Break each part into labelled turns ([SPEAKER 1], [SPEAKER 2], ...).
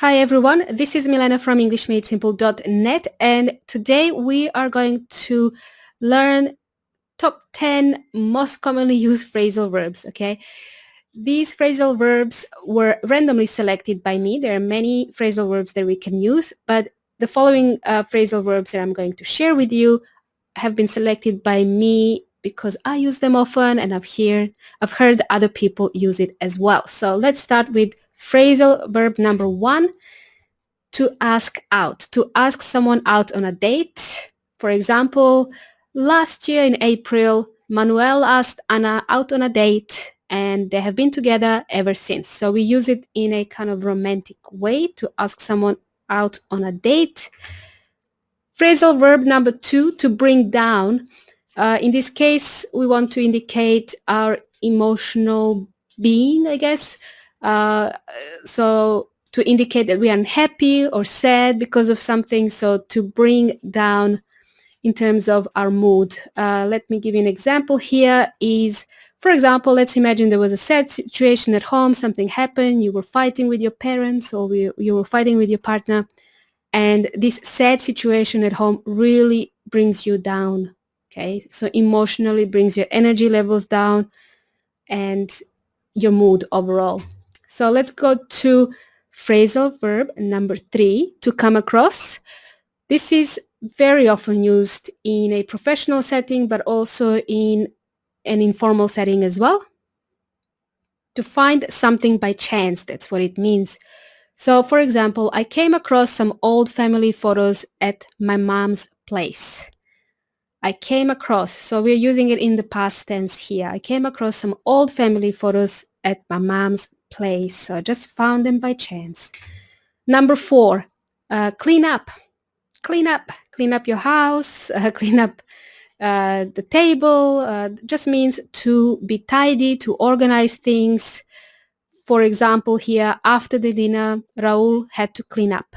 [SPEAKER 1] Hi everyone, this is Milena from EnglishMadeSimple.net, and today we are going to learn top 10 most commonly used phrasal verbs, okay? These phrasal verbs were randomly selected by me. There are many phrasal verbs that we can use, but the following phrasal verbs that I'm going to share with you have been selected by me because I use them often and I've heard other people use it as well. So let's start with phrasal verb number 1, to ask out, to ask someone out on a date. For example, last year in April, Manuel asked Anna out on a date and they have been together ever since. So we use it in a kind of romantic way to ask someone out on a date. Phrasal verb number 2, to bring down. In this case, we want to indicate our emotional being, I guess. So to indicate that we are unhappy or sad because of something. So to bring down in terms of our mood. Let me give you an example here is, for example, let's imagine there was a sad situation at home, something happened, you were fighting with your parents or you were fighting with your partner, and this sad situation at home really brings you down, okay? So emotionally brings your energy levels down and your mood overall. So let's go to phrasal verb number 3, to come across. This is very often used in a professional setting, but also in an informal setting as well. To find something by chance, that's what it means. So, for example, I came across some old family photos at my mom's place. I came across, so we're using it in the past tense here. I came across some old family photos at my mom's place. So I just found them by chance. Number 4, clean up. Clean up. Clean up your house, clean up the table. Just means to be tidy, to organize things. For example, here, after the dinner, Raul had to clean up.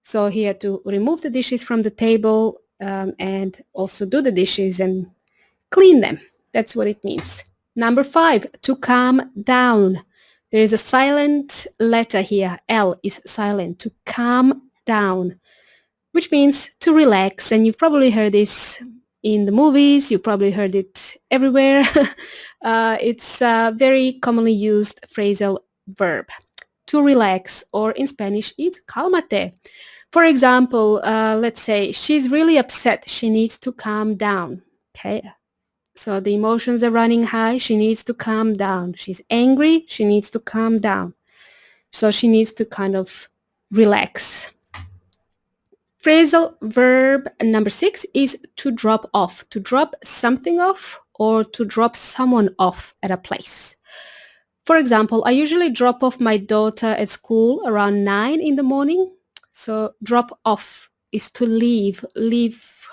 [SPEAKER 1] So he had to remove the dishes from the table and also do the dishes and clean them. That's what it means. Number 5, to calm down. There is a silent letter here. L is silent. To calm down, which means to relax. And you've probably heard this in the movies. You probably heard it everywhere. It's a very commonly used phrasal verb. To relax, or in Spanish, it's cálmate. For example, let's say she's really upset. She needs to calm down. Okay. So the emotions are running high. She needs to calm down. She's angry. She needs to calm down. So she needs to kind of relax. Phrasal verb number 6 is to drop off. To drop something off or to drop someone off at a place. For example, I usually drop off my daughter at school around 9 in the morning. So drop off is to leave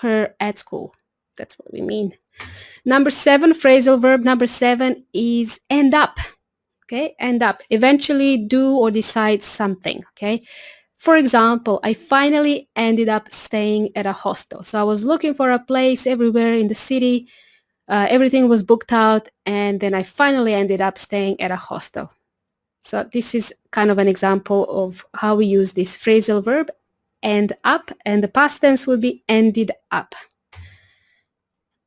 [SPEAKER 1] her at school. That's what we mean. Number 7, phrasal verb number 7 is end up. Okay, end up. Eventually do or decide something. Okay. For example, I finally ended up staying at a hostel. So I was looking for a place everywhere in the city. Everything was booked out, and then I finally ended up staying at a hostel. So this is kind of an example of how we use this phrasal verb, end up, and the past tense will be ended up.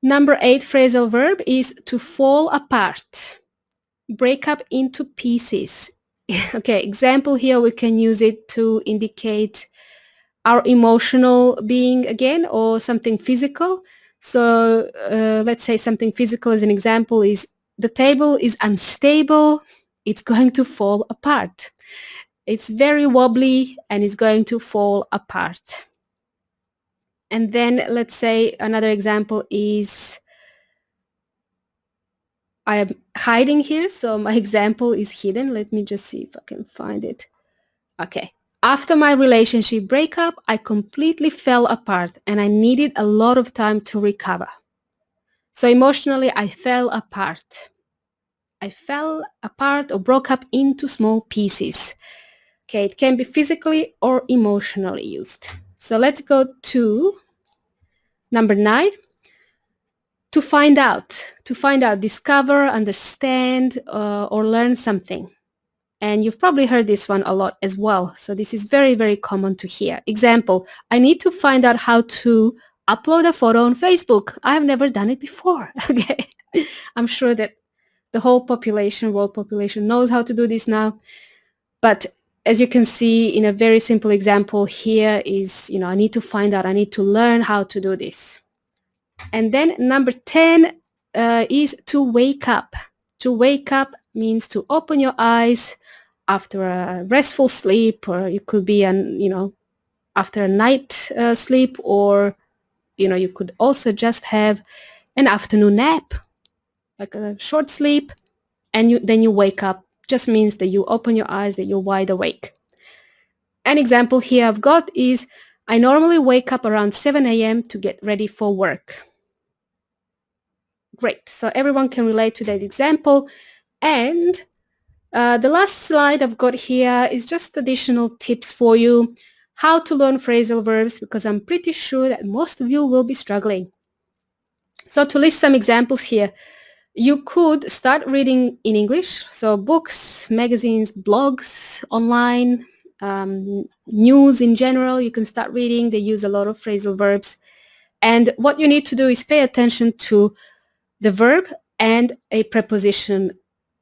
[SPEAKER 1] Number 8 phrasal verb is to fall apart, break up into pieces. Okay, example here, we can use it to indicate our emotional being again, or something physical. So let's say something physical as an example is the table is unstable, it's going to fall apart. It's very wobbly and it's going to fall apart. And then let's say another example is I am hiding here, so my example is hidden. Let me just see if I can find it. Okay. After my relationship breakup, I completely fell apart and I needed a lot of time to recover. So emotionally, I fell apart. I fell apart or broke up into small pieces. Okay, it can be physically or emotionally used. So let's go to number 9. To find out, discover, understand, or learn something. And you've probably heard this one a lot as well. So this is very, very common to hear. Example, I need to find out how to upload a photo on Facebook. I've never done it before. Okay. I'm sure that the whole population, world population, knows how to do this now. But as you can see in a very simple example here is, I need to find out, I need to learn how to do this. And then number 10 is to wake up. To wake up means to open your eyes after a restful sleep, or it could be after a night sleep, or you could also just have an afternoon nap, like a short sleep, and then you wake up. Just means that you open your eyes, that you're wide awake. An example here I've got is, I normally wake up around 7 a.m. to get ready for work. Great. So everyone can relate to that example. And the last slide I've got here is just additional tips for you, how to learn phrasal verbs, because I'm pretty sure that most of you will be struggling. So to list some examples here, you could start reading in English, so books, magazines, blogs, online, news in general, you can start reading. They use a lot of phrasal verbs. And what you need to do is pay attention to the verb and a preposition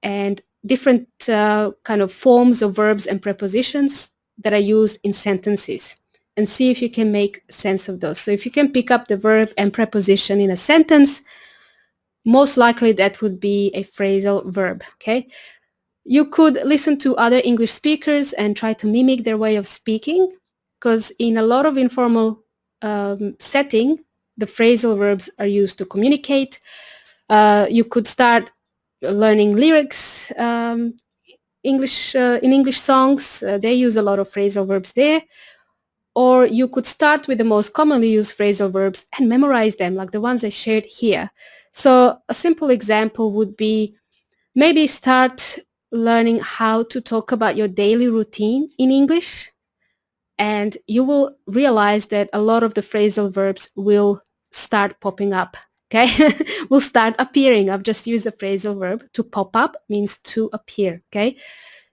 [SPEAKER 1] and different kind of forms of verbs and prepositions that are used in sentences, and see if you can make sense of those. So if you can pick up the verb and preposition in a sentence, most likely that would be a phrasal verb, okay? You could listen to other English speakers and try to mimic their way of speaking, because in a lot of informal setting, the phrasal verbs are used to communicate. You could start learning lyrics in English songs. They use a lot of phrasal verbs there. Or you could start with the most commonly used phrasal verbs and memorize them, like the ones I shared here. So a simple example would be, maybe start learning how to talk about your daily routine in English, and you will realize that a lot of the phrasal verbs will start popping up, okay? Will start appearing. I've just used the phrasal verb. To pop up means to appear, okay?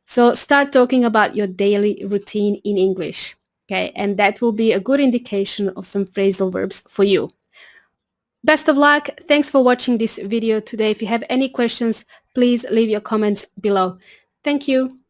[SPEAKER 1] So start talking about your daily routine in English, okay? And that will be a good indication of some phrasal verbs for you. Best of luck. Thanks for watching this video today. If you have any questions, please leave your comments below. Thank you.